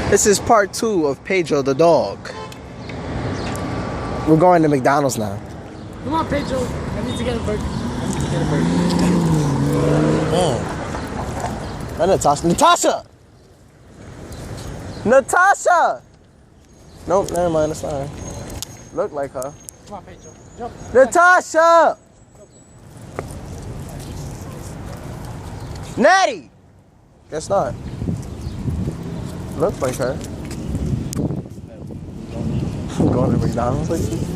This is part 2 of Pedro the dog. We're going to McDonald's now. Come on, Pedro. I need to get a burger. Man. Natasha. Natasha! Natasha! Nope, never mind. That's not her. Look like her. Come on, Pedro. Jump. Natasha! Natty! Guess not. Look like her. I'm going to McDonald's like this.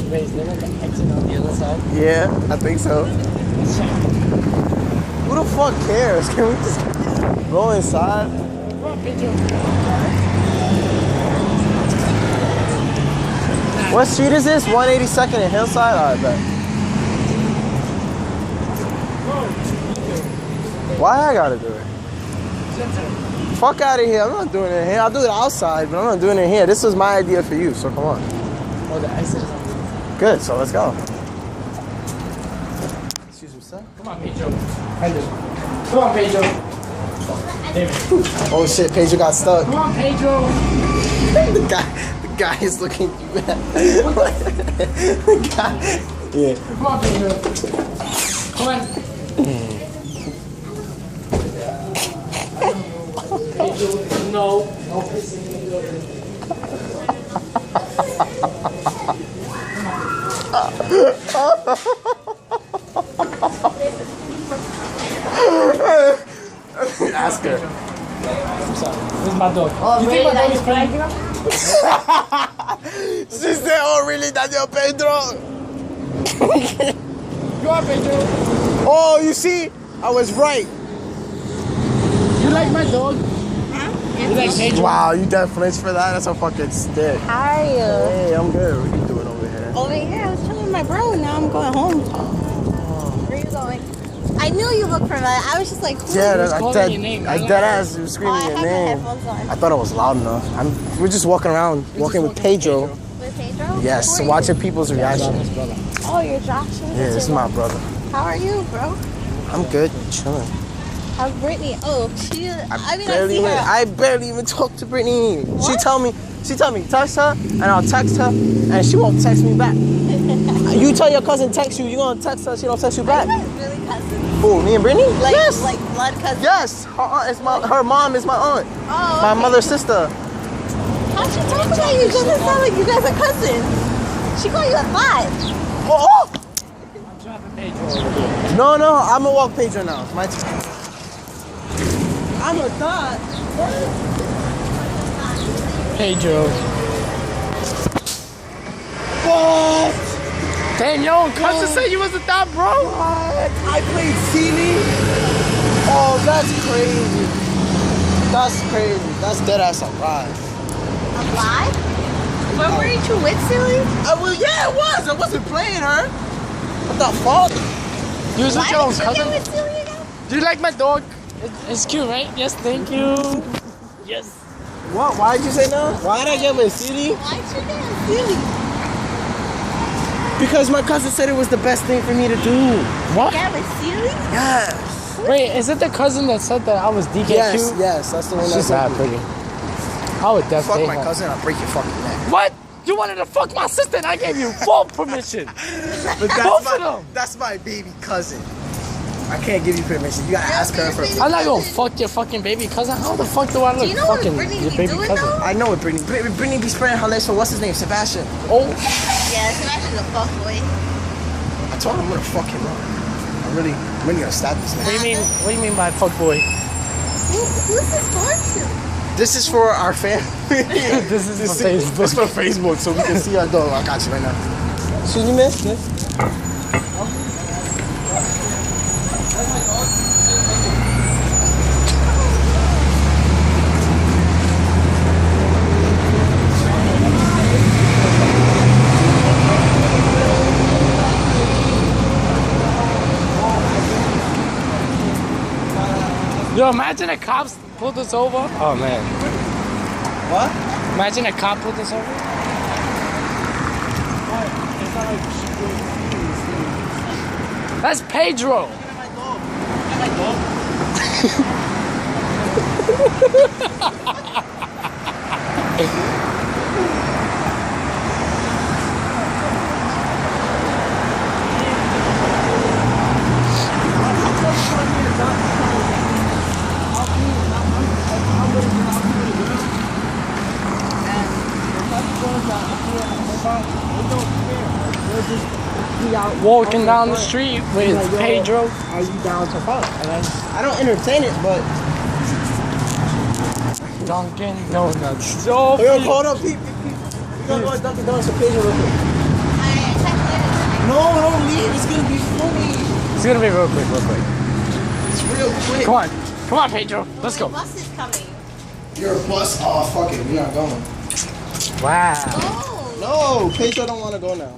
Wait, is there like an exit on the other side? Yeah, I think so. Who the fuck cares? Can we just go inside? Come on, Pedro. What street is this? 182nd and Hillside? Alright, bet. Why I gotta do it? Fuck out of here. I'm not doing it here. I'll do it outside, but I'm not doing it here. This was my idea for you, so come on. Oh, the exit is on the other side. Good, so let's go. Excuse me, sir. Come on, Pedro. Come on, Pedro. Oh shit, Pedro got stuck. Come on, Pedro. The guy is looking bad. The guy. Yeah. Come on, Pedro. Come on. Pedro, no. No pissing in the building. Ask her. I'm sorry. This is my dog. Oh, you think my dog is pranking him? She said, oh really, Daniel Pedro? Go on, Pedro. Oh, you see? I was right. You like my dog? Huh? You like Pedro? Wow, you dead flinch for that? That's a fucking stick. How are you? Hey, I'm good. What are you doing over here? Over here, I was chilling with my bro. Now I'm going home. Where are you going? I knew you looked familiar. I was just like, who Yeah, are you? I calling your name, dead right? ass. You were Oh, screaming I your have my name. headphones on. I thought it was loud enough. We're just walking around, walking with Pedro. With Pedro? Yes, Who are you? watching people's reaction. Oh, you're Josh. Yeah, this is my brother. How are you, bro? I'm good, chilling. How's Brittany? Oh, she. I see her. I barely even talk to Brittany. She What? tell me, text her, and I'll text her, and she won't text me back. You tell your cousin text you, you gonna text her, she don't text you Are back. you guys really cousins? Who, me and Brittany? Like, Yes. like blood cousins? Yes, her aunt is her mom is my aunt. Oh, My okay. mother's sister. How'd she talk about you? It doesn't sound like you guys are cousins. She called you a thought. Oh! I'm dropping Pedro over here. No, I'm gonna walk Pedro now. It's my turn. I'm a thought. Pedro. What? Damn, yo, cousin said you was a thought, bro. What? I played CD? Oh, that's crazy. That's crazy. That's dead ass a lie. Alive? What were you two with, silly? Yeah, it was. I wasn't playing her. What the fuck? You was with Why your own did you cousin? get with silly again? Do you like my dog? It's cute, right? Yes, thank you. Yes. What? Why'd you say no? Why'd I get with CD? Why'd you get with silly? Because my cousin said it was the best thing for me to do. What? Get with silly? Yes. Wait, is it the cousin that said that I was DKQ? Yes, that's the one She's that that pretty. I would fuck definitely. my cousin, I'll break your fucking neck. What? You wanted to fuck my sister and I gave you full permission. But Both of them. That's my baby cousin. I can't give you permission. You gotta ask her for. I'm not gonna fuck your fucking baby cousin. How the fuck do I look Do you know what fucking Brittany your be baby doing, cousin? though? I know what Brittany. Brittany be spreading her legs for what's his name, Sebastian. Oh, Yeah, Sebastian's a fuckboy. I told him I'm gonna fuck him up. I'm really gonna stab this what man. do you mean? What do you mean by fuck boy? Who's this for? This is for our family. This is for Facebook. This for Facebook, so we can see our dog. I got you right now. Excuse me, miss. Yo, imagine a cop pulled us over. Oh man. What? Imagine a cop pulled us over. That's Pedro. walking down the street with Like, yo, Pedro. Are you down to fuck? And then I don't entertain it, but Dunkin' Donuts. So yo, hold up, Pete. We gonna go to Dunkin' Donuts for Pedro real quick. No, don't leave. It's gonna be funny. it's gonna be real quick, real quick. It's real quick. Come on, Pedro. Let's go. The bus is coming. You're a bus. Oh, fuck it. We're not going. Wow. Oh. No, Pedro don't want to go now.